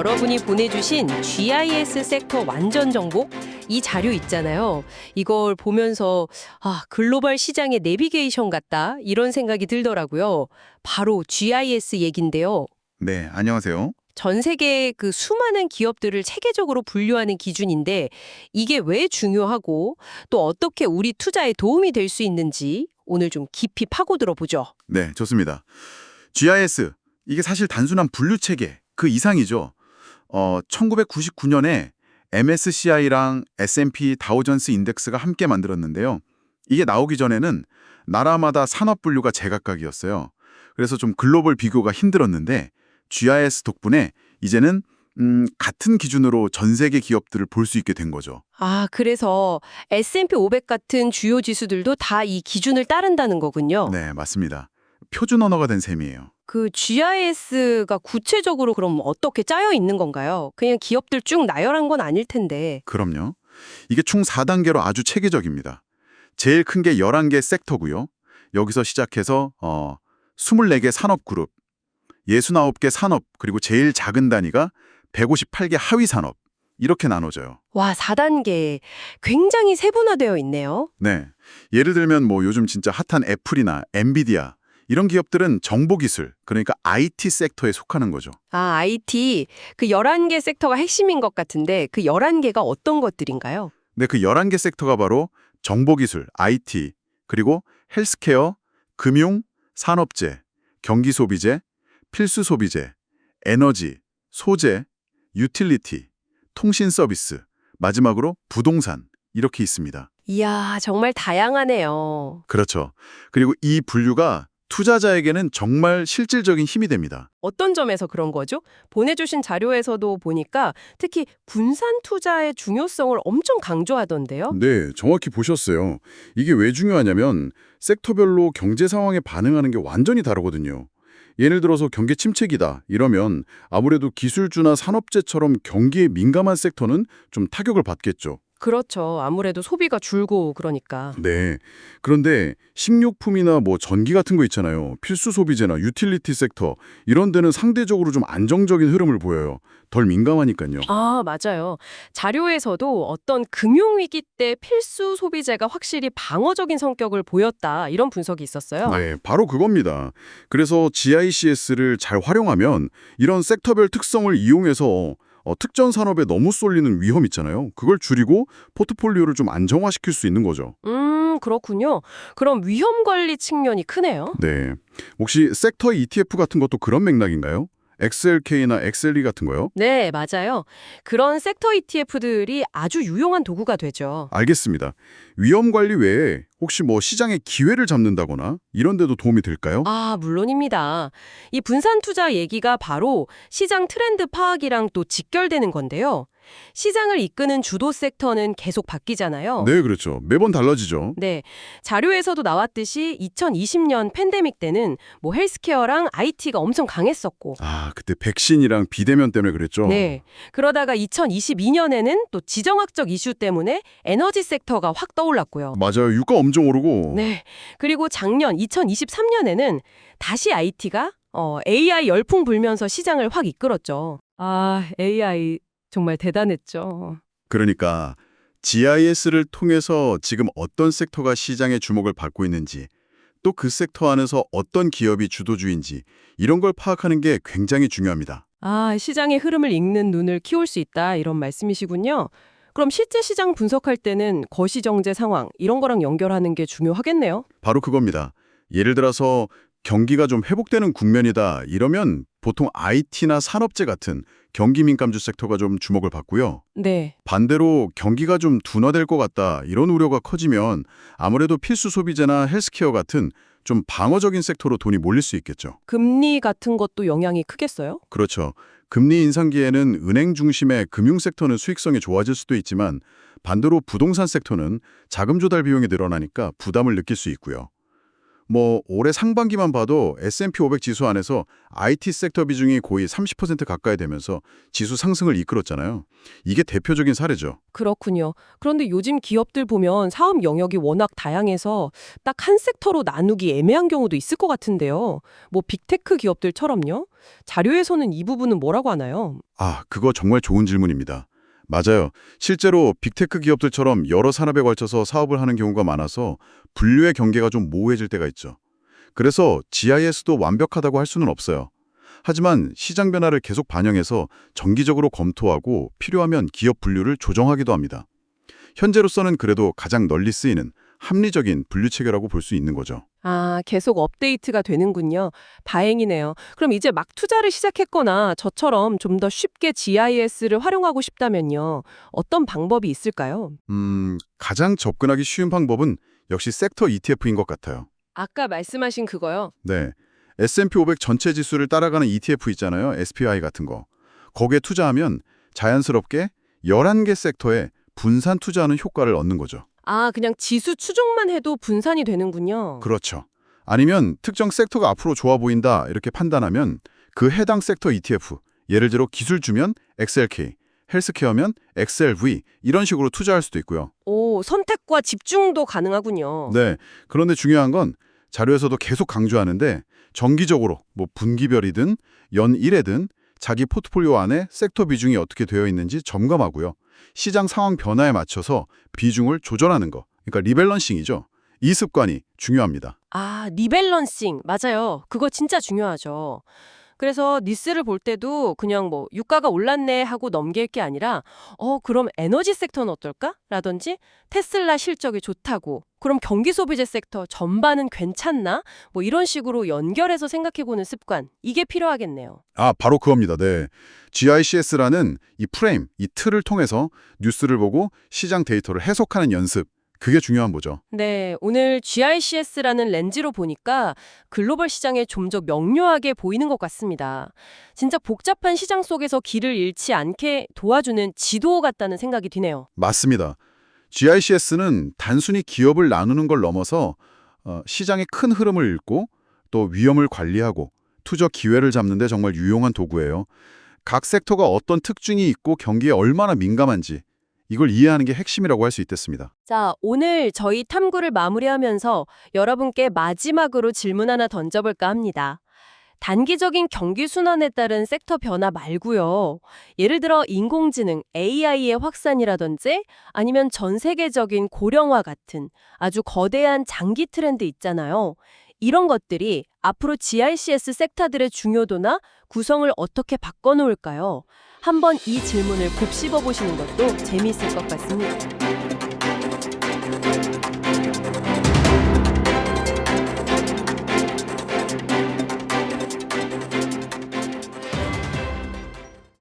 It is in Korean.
여러분이 보내주신 GIS 섹터 완전 정복? 이 자료 있잖아요. 이걸 보면서 글로벌 시장의 내비게이션 같다 이런 생각이 들더라고요. 바로 GIS 얘긴데요. 네, 안녕하세요. 전 세계의 그 수많은 기업들을 체계적으로 분류하는 기준인데 이게 왜 중요하고 또 어떻게 우리 투자에 도움이 될 수 있는지 오늘 좀 깊이 파고들어 보죠. 네, 좋습니다. GIS, 이게 사실 단순한 분류 체계, 그 이상이죠. 1999년에 MSCI랑 S&P 다우존스 인덱스가 함께 만들었는데요. 이게 나오기 전에는 나라마다 산업 분류가 제각각이었어요. 그래서 좀 글로벌 비교가 힘들었는데 GIS 덕분에 이제는 같은 기준으로 전 세계 기업들을 볼 수 있게 된 거죠. 그래서 S&P 500 같은 주요 지수들도 다 이 기준을 따른다는 거군요. 네, 맞습니다. 표준 언어가 된 셈이에요. 그 GIS가 구체적으로 그럼 어떻게 짜여 있는 건가요? 그냥 기업들 쭉 나열한 건 아닐 텐데. 그럼요. 이게 총 4단계로 아주 체계적입니다. 제일 큰 게 11개 섹터고요. 여기서 시작해서 24개 산업 그룹, 69개 산업, 그리고 제일 작은 단위가 158개 하위 산업, 이렇게 나눠져요. 와, 4단계. 굉장히 세분화되어 있네요. 네. 예를 들면 요즘 진짜 핫한 애플이나 엔비디아, 이런 기업들은 정보기술, 그러니까 IT 섹터에 속하는 거죠. IT. 그 11개 섹터가 핵심인 것 같은데 그 11개가 어떤 것들인가요? 네, 그 11개 섹터가 바로 정보기술, IT, 그리고 헬스케어, 금융, 산업재, 경기소비재, 필수소비재, 에너지, 소재, 유틸리티, 통신서비스, 마지막으로 부동산, 이렇게 있습니다. 이야, 정말 다양하네요. 그렇죠. 그리고 이 분류가 투자자에게는 정말 실질적인 힘이 됩니다. 어떤 점에서 그런 거죠? 보내주신 자료에서도 보니까 특히 분산 투자의 중요성을 엄청 강조하던데요. 네, 정확히 보셨어요. 이게 왜 중요하냐면 섹터별로 경제 상황에 반응하는 게 완전히 다르거든요. 예를 들어서 경기 침체기다 이러면 아무래도 기술주나 산업재처럼 경기에 민감한 섹터는 좀 타격을 받겠죠. 그렇죠. 아무래도 소비가 줄고 그러니까. 네. 그런데 식료품이나 전기 같은 거 있잖아요. 필수 소비재나 유틸리티 섹터 이런 데는 상대적으로 좀 안정적인 흐름을 보여요. 덜 민감하니까요. 맞아요. 자료에서도 어떤 금융위기 때 필수 소비재가 확실히 방어적인 성격을 보였다 이런 분석이 있었어요. 네, 바로 그겁니다. 그래서 GICS를 잘 활용하면 이런 섹터별 특성을 이용해서 특정 산업에 너무 쏠리는 위험 있잖아요. 그걸 줄이고 포트폴리오를 좀 안정화시킬 수 있는 거죠. 그렇군요. 그럼 위험 관리 측면이 크네요. 네. 혹시 섹터 ETF 같은 것도 그런 맥락인가요? XLK나 XLE 같은 거요? 네, 맞아요. 그런 섹터 ETF들이 아주 유용한 도구가 되죠. 알겠습니다. 위험 관리 외에 혹시 시장의 기회를 잡는다거나 이런 데도 도움이 될까요? 물론입니다. 이 분산 투자 얘기가 바로 시장 트렌드 파악이랑 또 직결되는 건데요. 시장을 이끄는 주도 섹터는 계속 바뀌잖아요. 네, 그렇죠. 매번 달라지죠. 네, 자료에서도 나왔듯이 2020년 팬데믹 때는 헬스케어랑 IT가 엄청 강했었고 그때 백신이랑 비대면 때문에 그랬죠. 네, 그러다가 2022년에는 또 지정학적 이슈 때문에 에너지 섹터가 확 떠올랐고요. 맞아요. 유가 엄청 오르고. 네, 그리고 작년 2023년에는 다시 IT가 AI 열풍 불면서 시장을 확 이끌었죠. AI 정말 대단했죠. 그러니까 GIS를 통해서 지금 어떤 섹터가 시장의 주목을 받고 있는지 또 그 섹터 안에서 어떤 기업이 주도주인지 이런 걸 파악하는 게 굉장히 중요합니다. 시장의 흐름을 읽는 눈을 키울 수 있다 이런 말씀이시군요. 그럼 실제 시장 분석할 때는 거시정제 상황 이런 거랑 연결하는 게 중요하겠네요. 바로 그겁니다. 예를 들어서 경기가 좀 회복되는 국면이다 이러면 보통 IT나 산업재 같은 경기 민감주 섹터가 좀 주목을 받고요. 네. 반대로 경기가 좀 둔화될 것 같다 이런 우려가 커지면 아무래도 필수 소비재나 헬스케어 같은 좀 방어적인 섹터로 돈이 몰릴 수 있겠죠. 금리 같은 것도 영향이 크겠어요? 그렇죠. 금리 인상기에는 은행 중심의 금융 섹터는 수익성이 좋아질 수도 있지만 반대로 부동산 섹터는 자금 조달 비용이 늘어나니까 부담을 느낄 수 있고요. 올해 상반기만 봐도 S&P 500 지수 안에서 IT 섹터 비중이 거의 30% 가까이 되면서 지수 상승을 이끌었잖아요. 이게 대표적인 사례죠. 그렇군요. 그런데 요즘 기업들 보면 사업 영역이 워낙 다양해서 딱 한 섹터로 나누기 애매한 경우도 있을 것 같은데요. 뭐 빅테크 기업들처럼요? 자료에서는 이 부분은 뭐라고 하나요? 그거 정말 좋은 질문입니다. 맞아요. 실제로 빅테크 기업들처럼 여러 산업에 걸쳐서 사업을 하는 경우가 많아서 분류의 경계가 좀 모호해질 때가 있죠. 그래서 GIS도 완벽하다고 할 수는 없어요. 하지만 시장 변화를 계속 반영해서 정기적으로 검토하고 필요하면 기업 분류를 조정하기도 합니다. 현재로서는 그래도 가장 널리 쓰이는 합리적인 분류 체계라고 볼 수 있는 거죠. 계속 업데이트가 되는군요. 다행이네요. 그럼 이제 막 투자를 시작했거나 저처럼 좀 더 쉽게 GIS를 활용하고 싶다면요. 어떤 방법이 있을까요? 가장 접근하기 쉬운 방법은 역시 섹터 ETF인 것 같아요. 아까 말씀하신 그거요. 네. S&P 500 전체 지수를 따라가는 ETF 있잖아요. SPY 같은 거. 거기에 투자하면 자연스럽게 11개 섹터에 분산 투자하는 효과를 얻는 거죠. 그냥 지수 추종만 해도 분산이 되는군요. 그렇죠. 아니면 특정 섹터가 앞으로 좋아 보인다 이렇게 판단하면 그 해당 섹터 ETF, 예를 들어 기술주면 XLK, 헬스케어면 XLV 이런 식으로 투자할 수도 있고요. 선택과 집중도 가능하군요. 네. 그런데 중요한 건 자료에서도 계속 강조하는데 정기적으로 분기별이든 연일회든 자기 포트폴리오 안에 sek터 비중이 어떻게 되어 있는지 점검하고요. 시장 상황 변화에 맞춰서 비중을 조절하는 거. 그러니까 리밸런싱이죠. 이 습관이 중요합니다. 리밸런싱. 맞아요. 그거 진짜 중요하죠. 그래서 니스를 볼 때도 그냥 유가가 올랐네 하고 넘길 게 아니라 그럼 에너지 섹터는 어떨까? 라든지 테슬라 실적이 좋다고. 그럼 경기 소비재 섹터 전반은 괜찮나? 이런 식으로 연결해서 생각해보는 습관. 이게 필요하겠네요. 바로 그겁니다. 네. GICS라는 이 프레임, 이 틀을 통해서 뉴스를 보고 시장 데이터를 해석하는 연습. 그게 중요한 거죠. 네, 오늘 GICS라는 렌즈로 보니까 글로벌 시장에 좀 더 명료하게 보이는 것 같습니다. 진짜 복잡한 시장 속에서 길을 잃지 않게 도와주는 지도 같다는 생각이 드네요. 맞습니다. GICS는 단순히 기업을 나누는 걸 넘어서 시장의 큰 흐름을 읽고 또 위험을 관리하고 투자 기회를 잡는 데 정말 유용한 도구예요. 각 섹터가 어떤 특징이 있고 경기에 얼마나 민감한지 이걸 이해하는 게 핵심이라고 할 수 있겠습니다. 자, 오늘 저희 탐구를 마무리하면서 여러분께 마지막으로 질문 하나 던져볼까 합니다. 단기적인 경기 순환에 따른 섹터 변화 말고요. 예를 들어 인공지능, AI의 확산이라든지 아니면 전 세계적인 고령화 같은 아주 거대한 장기 트렌드 있잖아요. 이런 것들이 앞으로 GICS 섹터들의 중요도나 구성을 어떻게 바꿔놓을까요? 한번 이 질문을 곱씹어 보시는 것도 재미있을 것 같습니다.